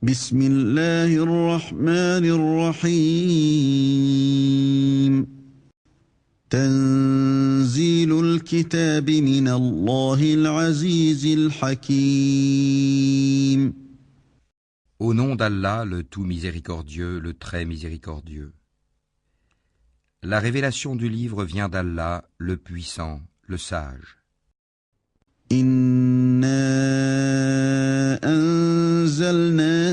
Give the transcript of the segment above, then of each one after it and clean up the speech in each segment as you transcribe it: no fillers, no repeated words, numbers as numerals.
بسم الله الرحمن الرحيم تنزيل الكتاب من الله العزيز الحكيم Au nom d'Allah, le tout miséricordieux, le très miséricordieux. La révélation du livre vient d'Allah, le puissant, le sage. إنا أنزلنا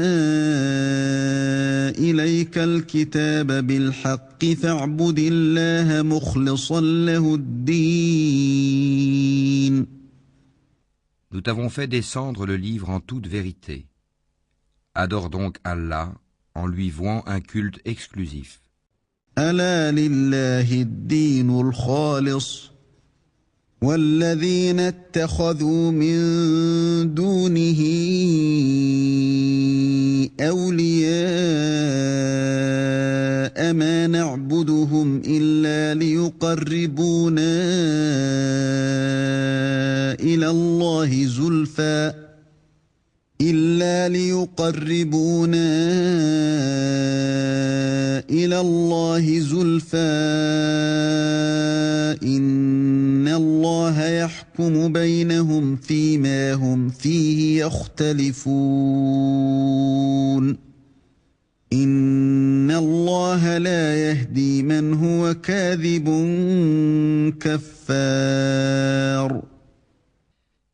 إليك الكتاب بالحق فاعبد الله مخلصا له الدين Nous t'avons fait descendre le livre en toute vérité. Adore donc Allah en lui vouant un culte exclusif. ألا لله الدين الخالص والذين اتخذوا من دونه أولياء ما نعبدهم إلا ليقربونا إلى الله زلفى إن الله يحكم بينهم فيما هم فيه يختلفون إن الله لا يهدي من هو كاذب كفار.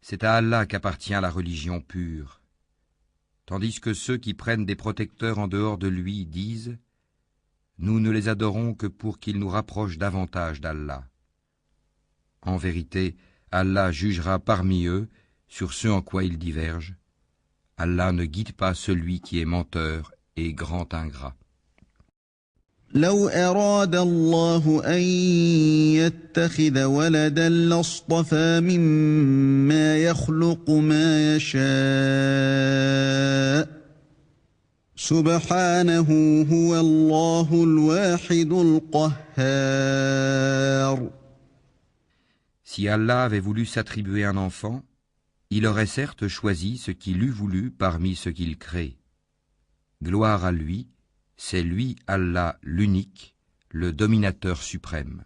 C'est à Allah qu'appartient la religion pure. Tandis que ceux qui prennent des protecteurs en dehors de lui disent « Nous ne les adorons que pour qu'ils nous rapprochent davantage d'Allah. » En vérité, Allah jugera parmi eux sur ce en quoi ils divergent. Allah ne guide pas celui qui est menteur et grand ingrat. لو أراد الله أن يتخذ ولدا لاصطفى مما يخلق ما يشاء سبحانه هو الله الواحد القهار. Si Allah avait voulu s'attribuer un enfant, il aurait certes choisi ce qu'il eût voulu parmi ce qu'il crée. Gloire à lui, c'est lui, Allah, l'unique, le dominateur suprême.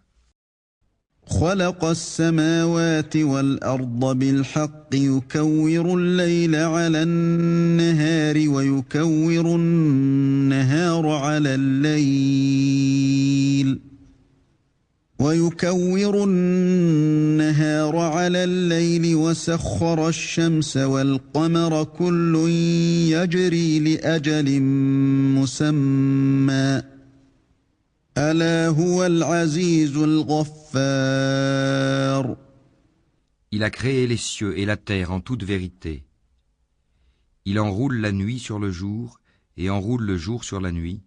خلق السماوات والأرض بالحق يكور الليل على النهار ويكور النهار على الليل وسخر الشمس والقمر كل يجري لأجل مسمى ألا هو العزيز الغفار. Il a créé les cieux et la terre en toute vérité. Il enroule la nuit sur le jour et enroule le jour sur la nuit.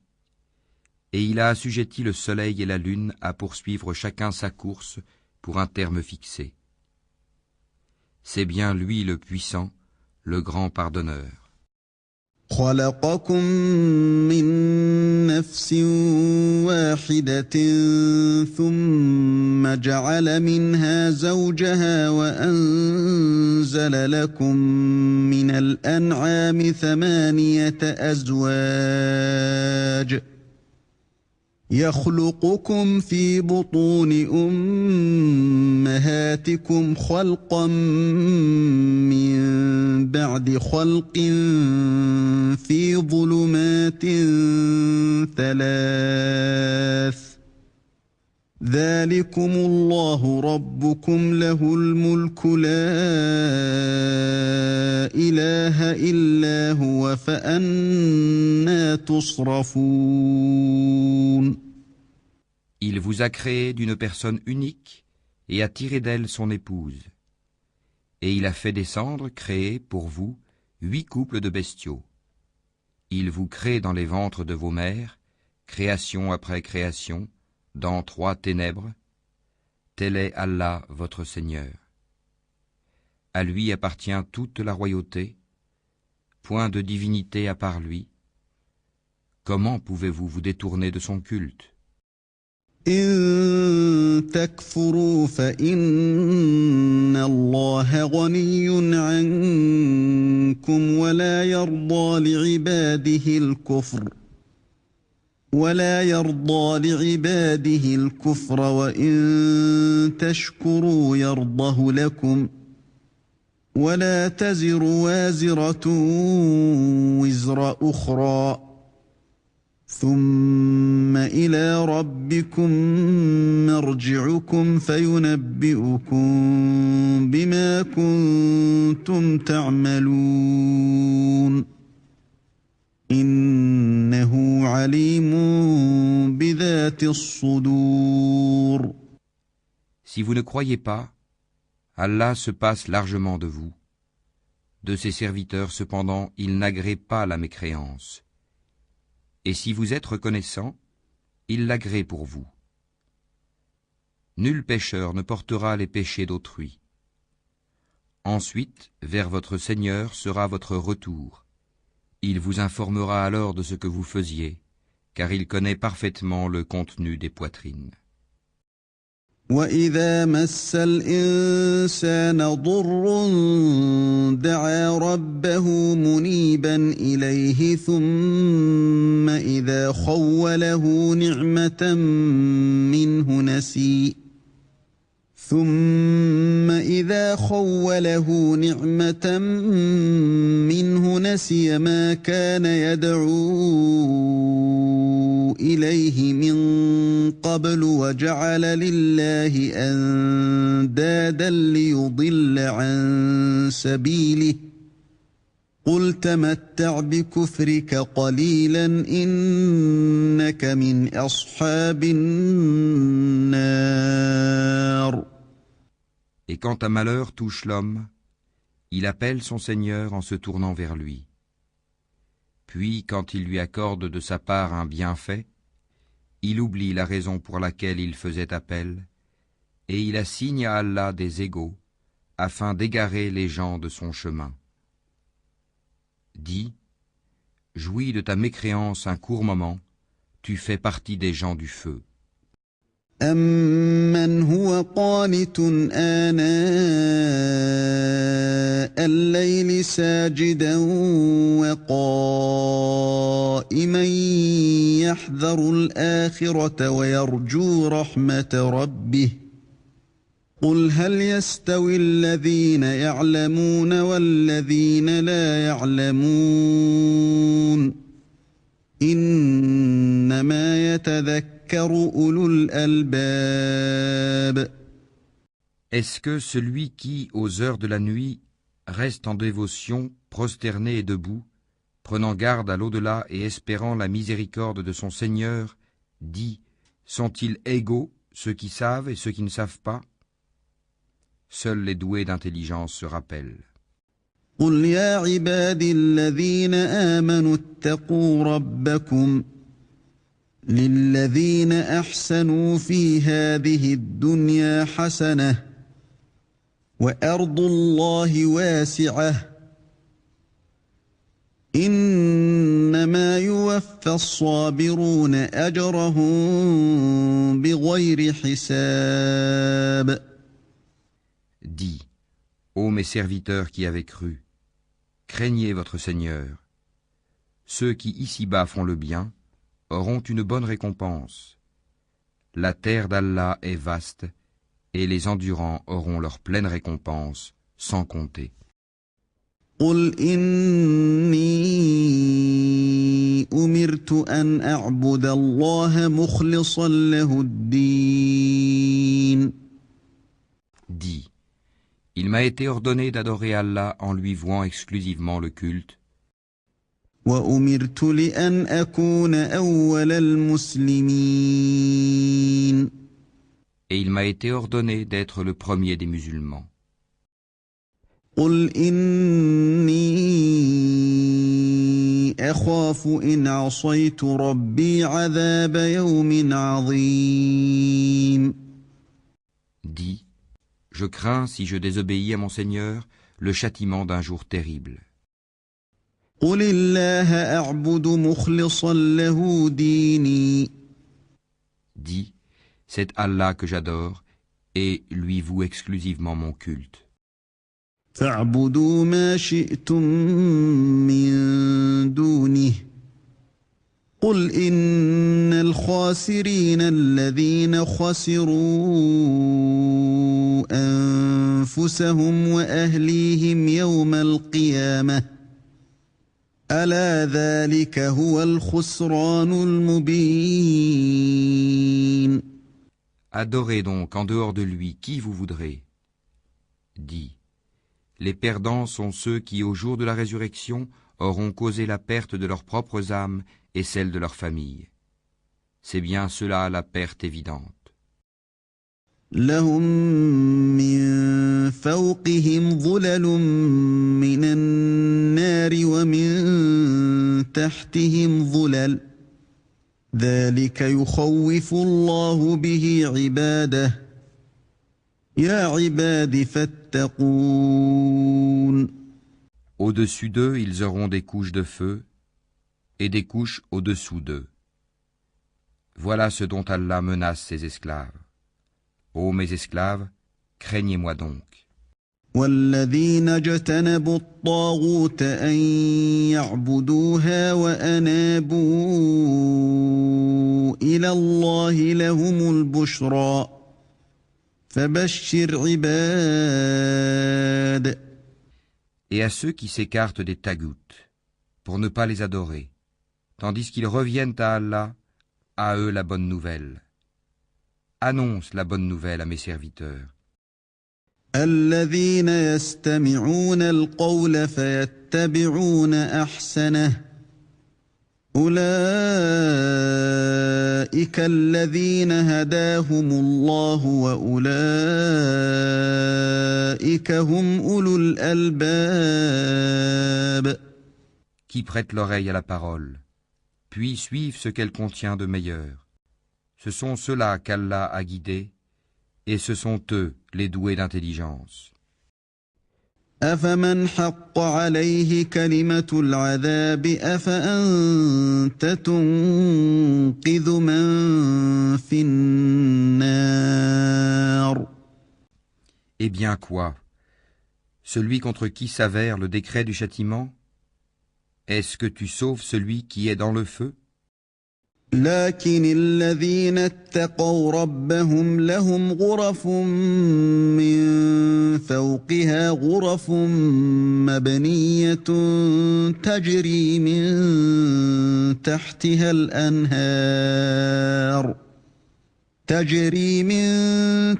Et il a assujetti le soleil et la lune à poursuivre chacun sa course pour un terme fixé. C'est bien lui le puissant, le grand pardonneur. خلقكم من نفس واحدة ثم جعل منها زوجها وأنزل لكم من الأنعام 8 أزواج يخلقكم في بطون أمهاتكم خلقا من بعد خلق في ظلمات 3 ذلكم الله ربكم له الملك لا إله إلا هو فأنى تصرفون. Il vous a créé d'une personne unique et a tiré d'elle son épouse. Et il a fait descendre, créer pour vous, 8 couples de bestiaux. Il vous crée dans les ventres de vos mères, création après création, dans 3 ténèbres. Tel est Allah, votre Seigneur. À lui appartient toute la royauté, point de divinité à part lui. Comment pouvez-vous vous détourner de son culte? إن تكفروا فإن الله غني عنكم منكم ولا يرضى لعباده الكفر وإن تشكروا يرضه لكم ولا تزر وازرة وزر أخرى ثم إلى ربكم مرجعكم فينبئكم بما كنتم تعملون إنه عليم بذات الصدور. Si vous ne croyez pas, Allah se passe largement de vous. De ses serviteurs, cependant, il n'agrée pas la mécréance. Et si vous êtes reconnaissant, il l'agrée pour vous. Nul pécheur ne portera les péchés d'autrui. Ensuite, vers votre Seigneur sera votre retour. Il vous informera alors de ce que vous faisiez, car il connaît parfaitement le contenu des poitrines. وَإِذَا مَسَّ الْإِنسَانَ ضُرٌّ دَعَا رَبَّهُ مُنِيبًا إِلَيْهِ ثُمَّ إِذَا خَوَّلَهُ نِعْمَةً مِّنْهُ نَسِيَ مَا كَانَ يَدْعُو إِلَيْهِ مِن قَبْلُ وَجَعَلَ لِلَّهِ أَندَادًا لِّيُضِلَّ عَن سَبِيلِهِ قُلْ تَمَتَّعْ بِكُفْرِكَ قَلِيلًا إِنَّكَ مِنْ أَصْحَابِ النَّارِ. Et quand un malheur touche l'homme, il appelle son Seigneur en se tournant vers lui. Puis, quand il lui accorde de sa part un bienfait, il oublie la raison pour laquelle il faisait appel, et il assigne à Allah des égaux, afin d'égarer les gens de son chemin. Dis, jouis de ta mécréance un court moment, tu fais partie des gens du feu. أَمَّنْ هُوَ قَانِتٌ آنَاءَ اللَّيْلِ سَاجِدًا وَقَائِمًا يَحْذَرُ الْآخِرَةَ وَيَرْجُو رَحْمَةَ رَبِّهِ قُلْ هَلْ يَسْتَوِي الَّذِينَ يَعْلَمُونَ وَالَّذِينَ لَا يَعْلَمُونَ إِنَّمَا يَتَذَكَّرُ Est-ce que celui qui, aux heures de la nuit, reste en dévotion, prosterné et debout, prenant garde à l'au-delà et espérant la miséricorde de son Seigneur, dit, sont-ils égaux, ceux qui savent et ceux qui ne savent pas? Seuls les doués d'intelligence se rappellent. قُلْ يَا عِبَادِي الَّذِينَ آمَنُوا اتَّقُوا رَبَّكُمْ لِلَّذِينَ أَحْسَنُوا فِي هَذِهِ الدُّنْيَا حَسَنَةٌ وَأَرْضُ اللَّهِ وَاسِعَةٌ إِنَّمَا يُوَفَّى الصَّابِرُونَ أَجْرَهُم بِغَيْرِ حِسَابٍ. Dis, ô mes serviteurs qui avez cru, craignez votre Seigneur. Ceux qui ici-bas font le bien auront une bonne récompense. La terre d'Allah est vaste, et les endurants auront leur pleine récompense, sans compter. قُلْ إِنِّي أُمِرْتُ أَنْ أَعْبُدَ اللَّهَ مُخْلِصًا لَهُ الدِّينَ. Dis, il m'a été ordonné d'adorer Allah en lui vouant exclusivement le culte. وَأُمِرْتُ لِأَنْ أَكُونَ أَوَّلَ الْمُسْلِمِينَ. Et il m'a été ordonné d'être le premier des musulmans. قُلْ إِنِّي أَخَافُ إِنْ عَصَيْتُ رَبِّي عَذَابَ يَوْمٍ عَظِيمٍ. Dis, je crains, si je désobéis à mon Seigneur, le châtiment d'un jour terrible. قُلِ اللَّهَ أَعْبُدُ مُخْلِصًا لَهُ دِينِي. Dis, c'est Allah que j'adore et lui voue exclusivement mon culte. فاعبدوا ما شئتم من دونه قل إن الخاسرين الذين خسروا أنفسهم وأهليهم يوم القيامة ألا ذلك هو الخسران المبين. Adorez donc en dehors de lui qui vous voudrez. Dis, les perdants sont ceux qui, au jour de la résurrection, auront causé la perte de leurs propres âmes et celle de leur famille. C'est bien cela la perte évidente. لهم من فوقهم ظلل من النار ومن تحتهم ظلل ذلك يخوف الله به عباده يا عباد فاتقون. Au-dessus d'eux, ils auront des couches de feu et des couches au-dessous d'eux. Voilà ce dont Allah menace ses esclaves. Ô mes esclaves, craignez-moi donc. والذين اجتنبوا الطاغوت أن يعبدوها وأنابوا إلى الله لهم البشرى فبشر عباد. Et à ceux qui s'écartent des taghouts, pour ne pas les adorer, tandis qu'ils reviennent à Allah, à eux la bonne nouvelle. Annonce la bonne nouvelle à mes serviteurs. الذين يستمعون القول فيتبعون أحسنه أولئك الذين هداهم الله وأولئك هم أولو الألباب. Qui prêtent l'oreille à la parole, puis suivent ce qu'elle contient de meilleur. Ce sont ceux-là qu'Allah a guidés, et ce sont eux les doués d'intelligence. أفمن حق عليه كلمة العذاب أفأنت تنقذ من في النار. Eh bien quoi? Celui contre qui s'avère le décret du châtiment? Est-ce que tu sauves celui qui est dans le feu? لكن الذين اتقوا ربهم لهم غرف من فوقها غرف مبنية تجري من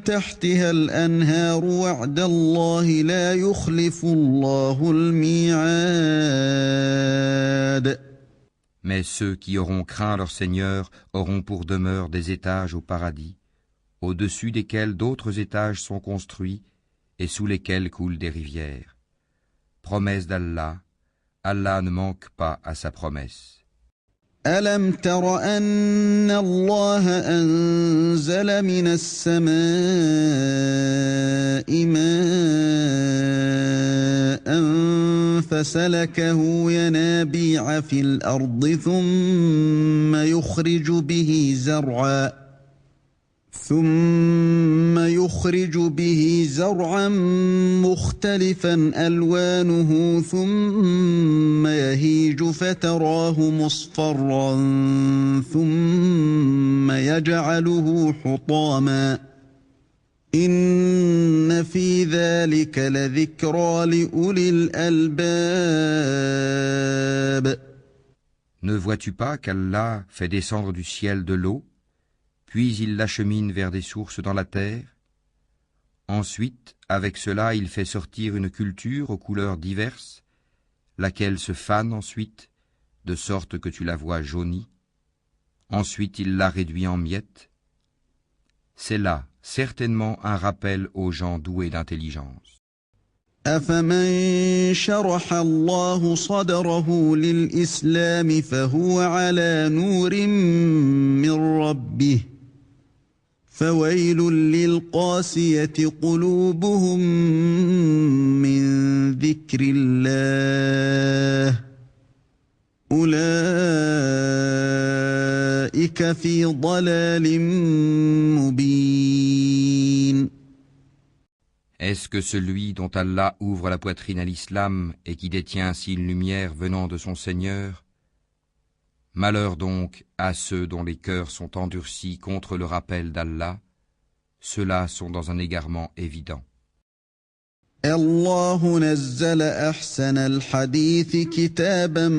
تحتها الأنهار وعد الله لا يخلف الله الميعاد. Mais ceux qui auront craint leur Seigneur auront pour demeure des étages au paradis, au-dessus desquels d'autres étages sont construits et sous lesquels coulent des rivières. Promesse d'Allah, Allah ne manque pas à sa promesse. ألم تر أن الله أنزل من السماء ماء فسلكه ينابيع في الأرض ثم يخرج به زرعا مختلفا ألوانه ثم يهيج فتراه مصفرا ثم يجعله حطاما إن في ذلك لذكرى لأولي الألباب. Ne vois-tu pas qu'Allah fait descendre du ciel de l'eau, puis il l'achemine vers des sources dans la terre? Ensuite, avec cela, il fait sortir une culture aux couleurs diverses, laquelle se fane ensuite, de sorte que tu la vois jaunie. Ensuite, il la réduit en miettes. C'est là, certainement, un rappel aux gens doués d'intelligence. أفمن شرح الله صدره للإسلام فهو على نور من ربه فويل للقاسية قلوبهم من ذكر الله أولئك في ضلال مبين. Est-ce que celui dont Allah ouvre la poitrine à l'islam et qui détient ainsi une lumière venant de son Seigneur? Malheur donc à ceux dont les cœurs sont endurcis contre le rappel d'Allah, ceux-là sont dans un égarement évident. الله نزل أحسن الحديث كتابا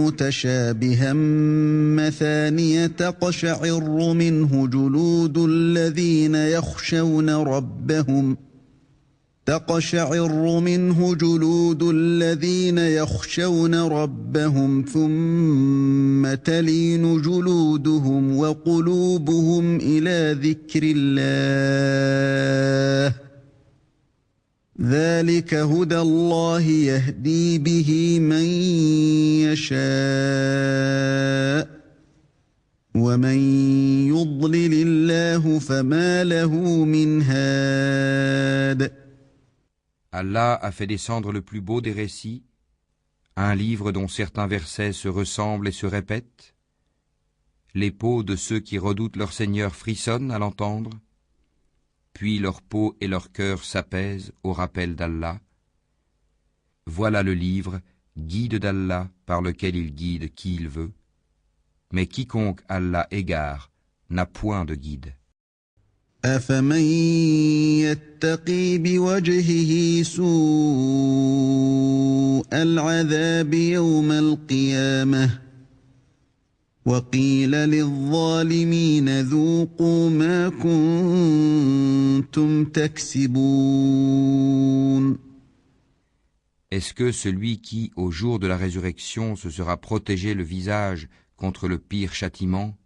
متشابها مثانية تقشعر منه جلود الذين يخشون ربهم ثم تلين جلودهم وقلوبهم إلى ذكر الله ذلك هدى الله يهدي به من يشاء ومن يضلل الله فما له من هاد. Allah a fait descendre le plus beau des récits, un livre dont certains versets se ressemblent et se répètent. Les peaux de ceux qui redoutent leur Seigneur frissonnent à l'entendre, puis leur peau et leur cœur s'apaisent au rappel d'Allah. Voilà le livre, guide d'Allah, par lequel il guide qui il veut. Mais quiconque Allah égare n'a point de guide. أفمن يتقي بوجهه سوء العذاب يوم القيامة وقيل للظالمين ذوقوا ما كنتم تكسبون. Est-ce que celui qui, au jour de la résurrection, se sera protégé le visage contre le pire châtiment?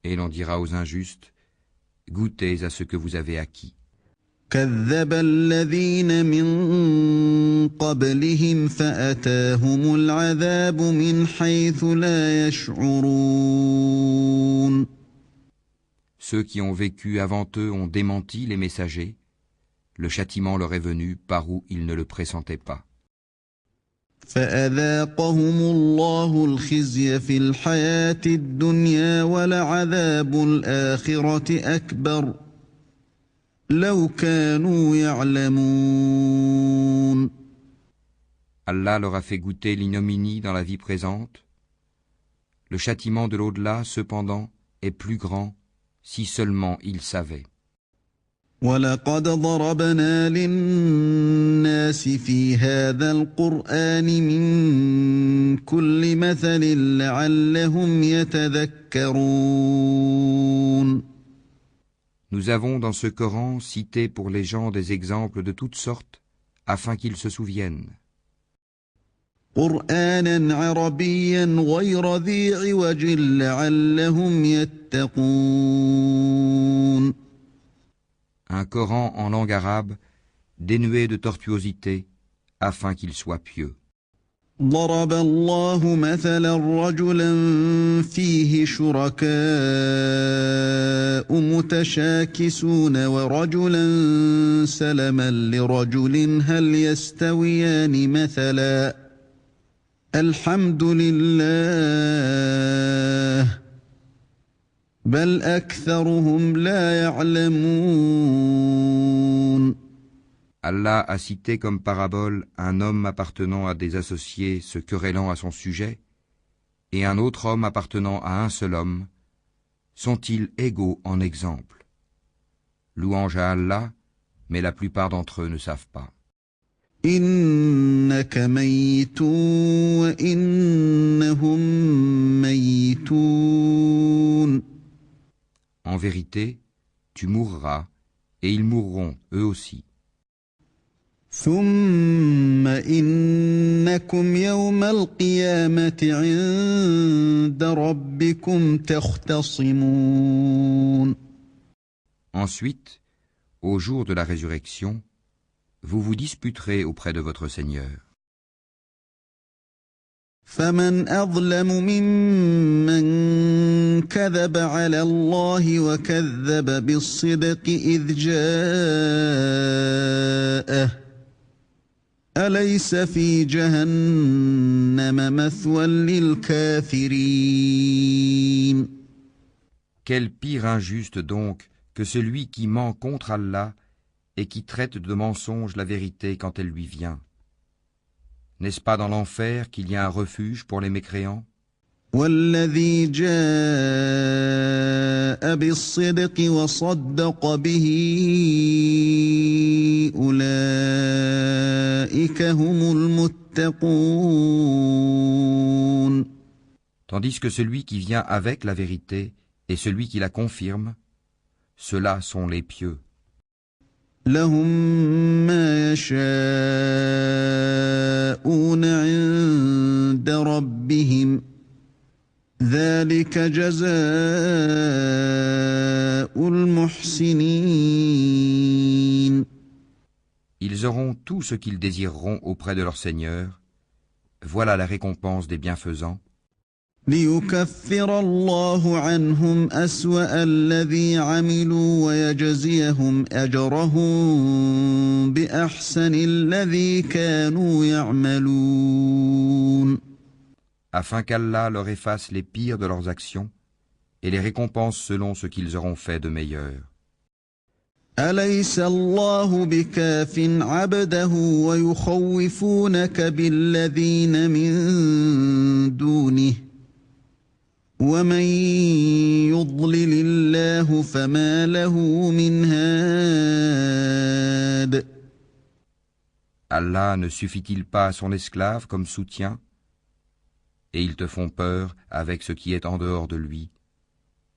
Et l'on dira aux injustes, goûtez à ce que vous avez acquis. كذب الذين من قبلهم فأتاهم العذاب من حيث لا يشعرون. Ceux qui ont vécu avant eux ont démenti les messagers. Le châtiment leur est venu par où ils ne le pressentaient pas. فأذاقهم الله الخزي في الحياة الدنيا ولعذاب الآخرة أكبر لو كانوا يعلمون. Allah leur a fait goûter l'ignominie dans la vie présente. Le châtiment de l'au-delà, cependant, est plus grand si seulement ils savaient. وَلَقَدْ ضَرَبْنَا لِلنَّاسِ فِي هَذَا الْقُرْآنِ مِنْ كُلِّ مَثَلٍ لَعَلَّهُمْ يَتَذَكَّرُونَ. Nous avons dans ce Coran cité pour les gens des exemples de toutes sortes, afin qu'ils se souviennent. قُرْآنًا عَرَبِيًّا غَيْرَ ذِي عِوَجٍ لَعَلَّهُمْ يَتَّقُونَ. Un Coran en langue arabe, dénué de tortuosité, afin qu'il soit pieux. ضرب الله مثلا رجلا فيه شركاء متشاكسون ورجلا سلما لرجل هل يستويان مثلا الحمد لله بل أكثرهم لا يعلمون. Allah a cité comme parabole un homme appartenant à des associés se querellant à son sujet, et un autre homme appartenant à un seul homme. Sont-ils égaux en exemple? Louange à Allah, mais la plupart d'entre eux ne savent pas. إنك ميت وإنهم ميتون. En vérité, tu mourras, et ils mourront eux aussi. ثم إنكم يوم القيامة عند ربكم تختصمون. Ensuite, au jour de la résurrection, vous vous disputerez auprès de votre Seigneur. فمن أظلم ممن كذب على الله وكذب بالصدق إذ جاءه أليس في جهنم مثوى للكافرين. Quel pire injuste donc que celui qui ment contre Allah et qui traite de mensonge la vérité quand elle lui vient. N'est-ce pas dans l'enfer qu'il y a un refuge pour les mécréants? والذي جاء بالصدق وصدق به أولئك هم المتقون. Tandis que celui qui vient avec la vérité et celui qui la confirme, ceux-là sont les pieux. لهم ما يشاءون عند ربهم ذلك جزاء المحسنين. Ils auront tout ce qu'ils désireront auprès de leur Seigneur. Voilà la récompense des bienfaisants. ليكفر الله عنهم أسوأ الذي عملوا ويجزيهم أجرهم بأحسن الذي كانوا يعملون. Afin qu'Allah leur efface les pires de leurs actions et les récompense selon ce qu'ils auront fait de meilleur. أليس الله بكاف عبده ويخوفونك بالذين من دونه ومن يضلل الله فما له من هاد. Allah ne suffit-il pas à son esclave comme soutien? Et ils te font peur avec ce qui est en dehors de lui.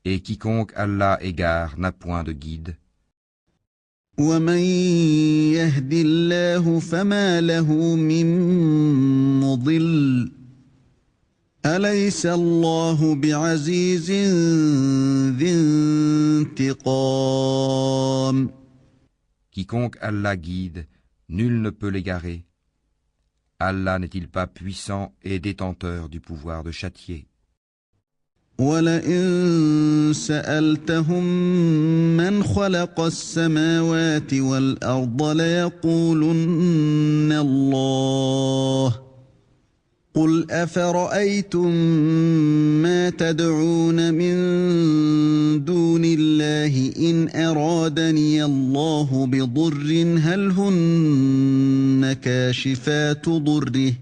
Et quiconque Allah égare n'a point de guide. ومن يهد الله فما له من مضل أليس الله بعزيز ذي انتقام. Quiconque Allah guide, nul ne peut l'égarer. Allah n'est-il pas puissant et détenteur du pouvoir de châtier? ولئن سألتهم من خلق السماوات والأرض ليقولن الله قل أفرأيتم ما تدعون من دون الله إن أرادني الله بضر هل هن كاشفات ضره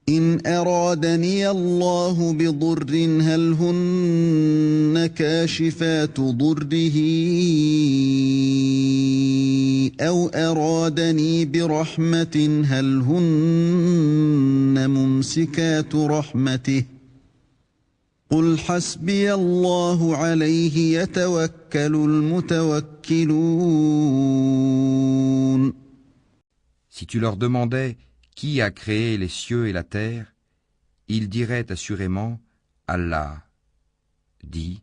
إن أرادني الله بضر هل هن كاشفات ضره أو أرادني برحمة هل هن ممسكات رحمته قل حسبي الله عليه يتوكل المتوكلون. Si tu leur demandais qui a créé les cieux et la terre, ils diraient assurément Allah. Dis,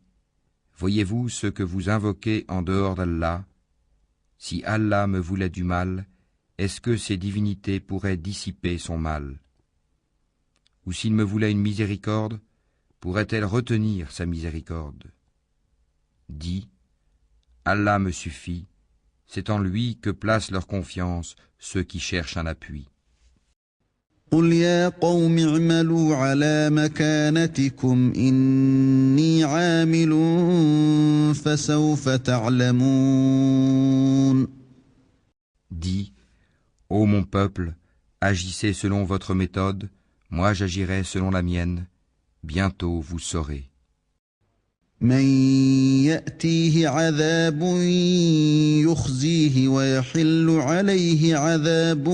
voyez-vous ce que vous invoquez en dehors d'Allah? Si Allah me voulait du mal, est-ce que ces divinités pourraient dissiper son mal? Ou s'il me voulait une miséricorde, pourrait-elle retenir sa miséricorde? Dis, Allah me suffit, c'est en lui que placent leur confiance ceux qui cherchent un appui. قل يا قوم اعملوا على مكانتكم إني عامل فسوف تعلمون. Dis, ô mon peuple, agissez selon votre méthode, moi j'agirai selon la mienne, bientôt vous saurez. من يأتيه عذاب يخزيه ويحل عليه عذاب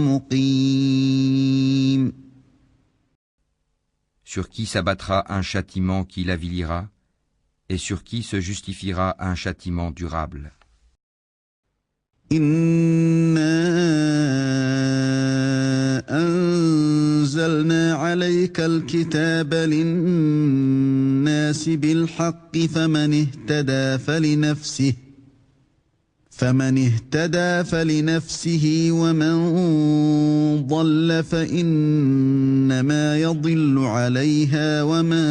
مقيم. Sur qui s'abattra un châtiment qui l'avilira, et sur qui se justifiera un châtiment durable. إنا أنزلنا عليك الكتاب للناس بالحق فمن اهتدى فلنفسه ومن ضل فإنما يضل عليها وما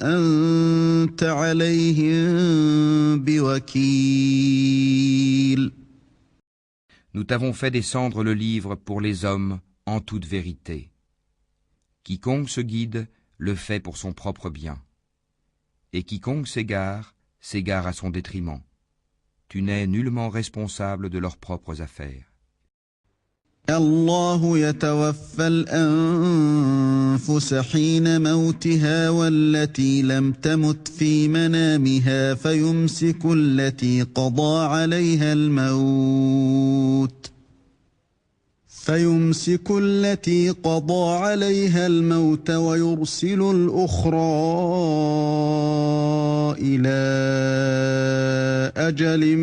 أنت عليهم بوكيل. Nous t'avons fait descendre le livre pour les hommes en toute vérité. Quiconque se guide le fait pour son propre bien. Et quiconque s'égare à son détriment. tu n'es nullement responsable de leurs propres affaires. الله يتوفى الأنفس حين موتها والتي لم تمت في منامها فيمسك التي قضى عليها الموت ويرسل الأخرى إلى أجل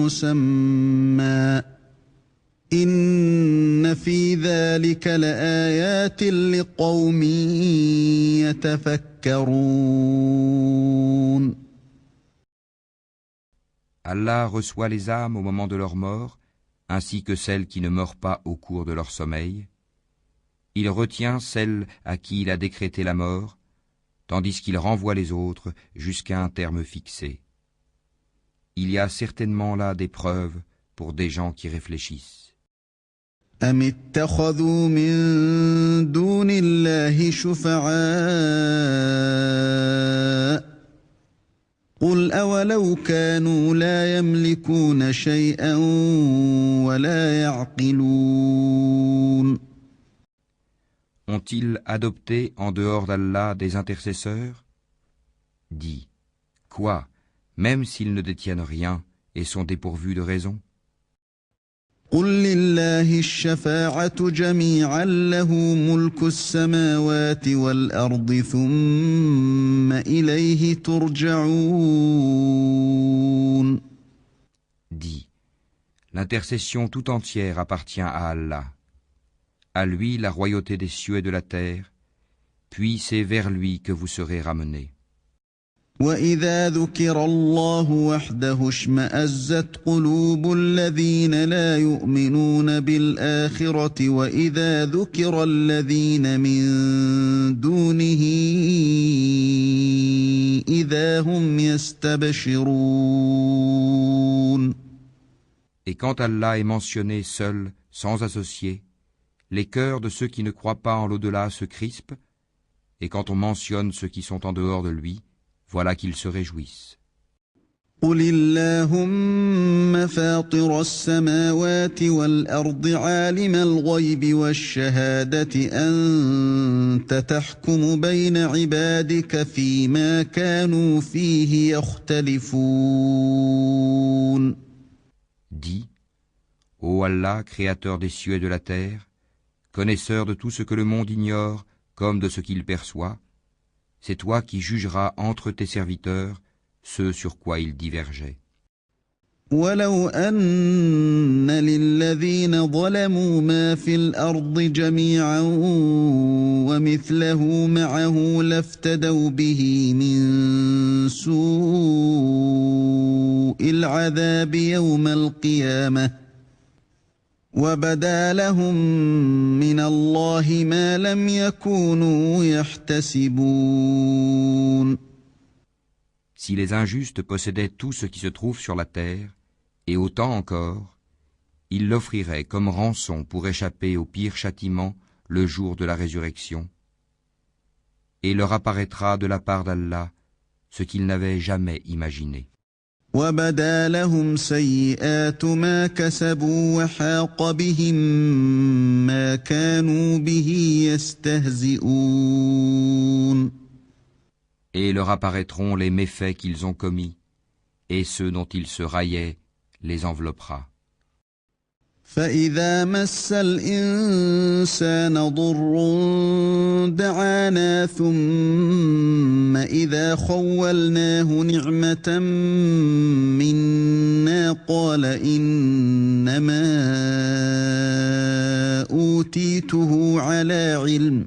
مسمى إن في ذلك لآيات لقوم يتفكرون. Allah reçoit les âmes au moment de leur mort, ainsi que celles qui ne meurent pas au cours de leur sommeil. Il retient celles à qui il a décrété la mort, tandis qu'il renvoie les autres jusqu'à un terme fixé. Il y a certainement là des preuves pour des gens qui réfléchissent. أم اتخذوا من دون الله شفعاء قل أولو كانوا لا يملكون شيئا ولا يعقلون. Ont-ils adopté en dehors d'Allah des intercesseurs? Dis, quoi, même s'ils ne détiennent rien et sont dépourvus de raison? قل لله الشفاعة جميعا له ملك السماوات والأرض ثم إليه ترجعون. Dis, l'intercession tout entière appartient à Allah. À lui la royauté des cieux et de la terre, puis c'est vers lui que vous serez ramenés. وَإِذَا ذُكِرَ اللَّهُ وَحْدَهُ اشْمَأَزَّتْ قُلُوبُ الَّذِينَ لَا يُؤْمِنُونَ بِالْآخِرَةِ وَإِذَا ذُكِرَ الَّذِينَ مِن دُونِهِ إِذَا هُمْ يَسْتَبْشِرُونَ. Et quand Allah est mentionné seul, sans associé, les cœurs de ceux qui ne croient pas en l'au-delà se crispent, et quand on mentionne ceux qui sont en dehors de lui, voilà qu'ils se réjouissent. قُلِ اللَّهُمَّ فَاطِرَ السَّمَاوَاتِ وَالْأَرْضِ عَالِمَ الْغَيْبِ وَالشَّهَادَةِ أَنْتَ تَحْكُمُ بَيْنَ عِبَادِكَ فِيمَا كَانُوا فِيهِ يَخْتَلِفُونَ. Dis, ô Allah, créateur des cieux et de la terre, connaisseur de tout ce que le monde ignore comme de ce qu'il perçoit, c'est toi qui jugeras entre tes serviteurs ce sur quoi ils divergeaient. وَلَوْ أَنَّ لِلَّذِينَ ظَلَمُوا مَا فِي الْأَرْضِ جَمِيعًا وَمِثْلَهُ مَعَهُ لَافْتَدَوْا بِهِ مِنْ سُوءِ الْعَذَابِ يَوْمَ الْقِيَامَةِ وَبَدَا لَهُم مِّنَ اللَّهِ مَا لَمْ يَكُونُوا يَحْتَسِبُونَ. Si les injustes possédaient tout ce qui se trouve sur la terre, et autant encore, ils l'offriraient comme rançon pour échapper au pire châtiment le jour de la résurrection, et leur apparaîtra de la part d'Allah ce qu'ils n'avaient jamais imaginé. وَبَدَا لَهُمْ سَيِّئَاتُ مَا كَسَبُوا وَحَاقَ بِهِم مَّا كَانُوا بِهِ يَسْتَهْزِئُونَ. Et leur apparaîtront les méfaits qu'ils ont commis, et ceux dont ils se raillaient les enveloppera. فَإِذَا مَسَّ الْإِنسَانَ ضُرٌّ دَعَانَا ثُمَّ إِذَا خَوَّلْنَاهُ نِعْمَةً مِنَّا قَالَ إِنَّمَا أُوتِيتُهُ عَلَى عِلْمٍ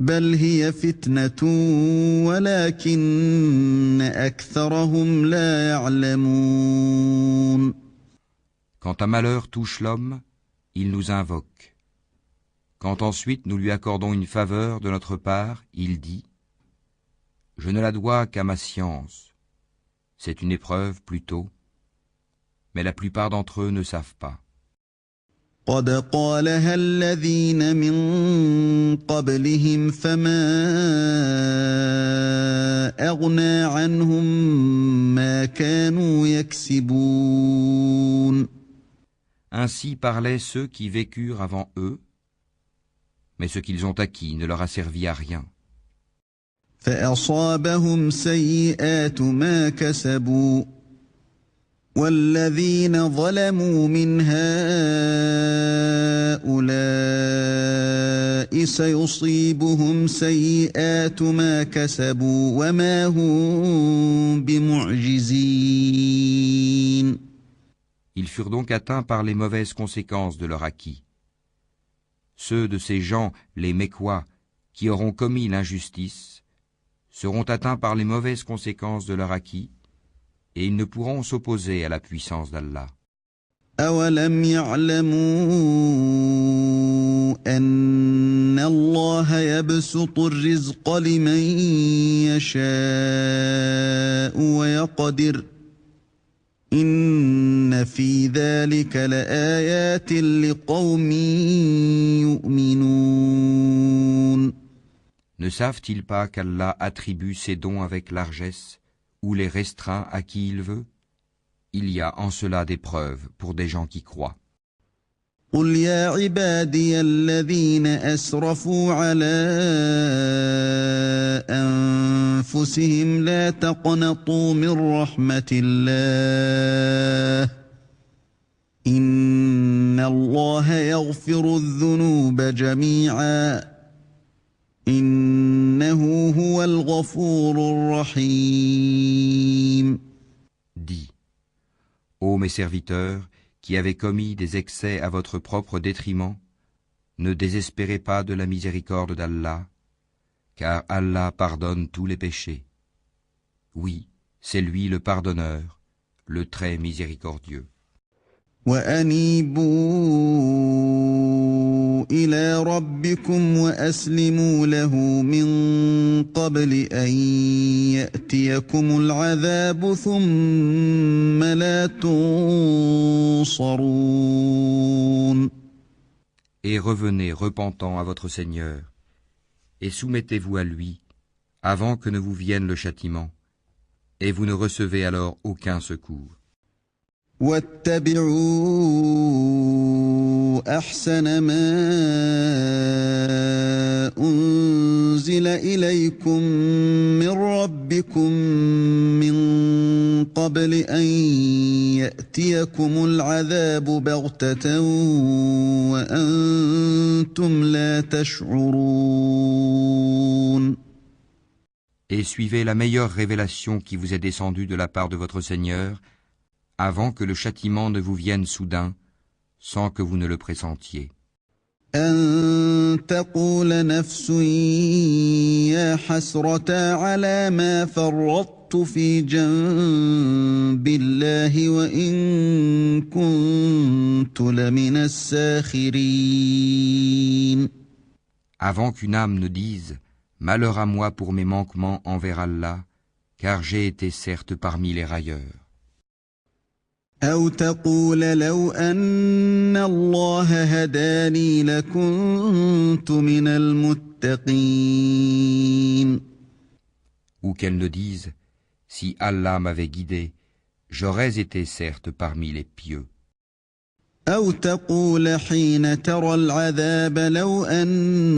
بَلْ هِيَ فِتْنَةٌ وَلَكِنَّ أَكْثَرَهُمْ لَا يَعْلَمُونَ. Quand un malheur touche l'homme, il nous invoque. Quand ensuite nous lui accordons une faveur de notre part, il dit « Je ne la dois qu'à ma science. C'est une épreuve plutôt, mais la plupart d'entre eux ne savent pas. » قد قالها الذين من قبلهم فما أغنى عنهم ما كانوا يكسبون. Ainsi parlaient ceux qui vécurent avant eux, mais ce qu'ils ont acquis ne leur a servi à rien. فأصابهم سيئات ما كسبوا والذين ظلموا من هؤلاء سيصيبهم سيئات ما كسبوا وما هم بمعجزين. Ils furent donc atteints par les mauvaises conséquences de leur acquis. Ceux de ces gens, les Mécois, qui auront commis l'injustice, seront atteints par les mauvaises conséquences de leur acquis, et ils ne pourront s'opposer à la puissance d'Allah. أَوَلَمْ يَعْلَمُوا أَنَّ اللَّهَ يَبْسُطُ الرِّزْقَ لِمَن يَشَاءُ وَيَقْدِرُ إِنَّ فِي ذَلِكَ لَآيَاتٍ لِقَوْمٍ يُؤْمِنُونَ. Ne savent-ils pas qu'Allah attribue ses dons avec largesse ou les restreint à qui il veut? Il y a en cela des preuves pour des gens qui croient. قُلْ يَا عِبَادِيَ الَّذِينَ أَسْرَفُوا عَلَىٰ أَنفُسِهِمْ لَا تَقْنَطُوا مِن رَّحْمَةِ اللَّهِ إِنَّ اللَّهَ يَغْفِرُ الذُّنُوبَ جَمِيعًا إِنَّهُ هُوَ الْغَفُورُ الرَّحِيمُ. Dis, ô mes serviteurs, qui avez commis des excès à votre propre détriment, ne désespérez pas de la miséricorde d'Allah, car Allah pardonne tous les péchés. Oui, c'est lui le pardonneur, le très miséricordieux. وَأَنِيبُوا إِلَىٰ رَبِّكُمْ وَأَسْلِمُوا لَهُ مِن قَبْلِ أَن يَأْتِيَكُمُ الْعَذَابُ ثُمَّ لَا تُنصَرُونَ. Et revenez repentant à votre Seigneur, et soumettez-vous à lui, avant que ne vous vienne le châtiment, et vous ne recevez alors aucun secours. وَاتَّبِعُوا أَحْسَنَ مَا أُنزِلَ إِلَيْكُم مِّن رَّبِّكُم مِّن قَبْلِ أَن يَأْتِيَكُمُ الْعَذَابُ بَغْتَةً وَأَنتُمْ لَا تَشْعُرُونَ. Et suivez la meilleure révélation qui vous est descendue de la part de votre Seigneur, avant que le châtiment ne vous vienne soudain, sans que vous ne le pressentiez. أَن تَقُولَ نَفْسٌ يَا حَسْرَتَا عَلَىٰ مَا فَرَّطتُ فِي جَنبِ اللَّهِ وَإِن كُنتُ لَمِنَ السَّاخِرِينَ. Avant qu'une âme ne dise « Malheur à moi pour mes manquements envers Allah, car j'ai été certes parmi les railleurs. » أَوْ تَقُولَ لَوْ أَنَّ اللَّهَ هَدَانِي لَكُنتُ مِنَ الْمُتَّقِينَ. Ou qu'elle ne dise « Si Allah m'avait guidé, j'aurais été certes parmi les pieux. » أَوْ تَقُولَ حِينَ تَرَى الْعَذَابَ لَوْ أَنَّ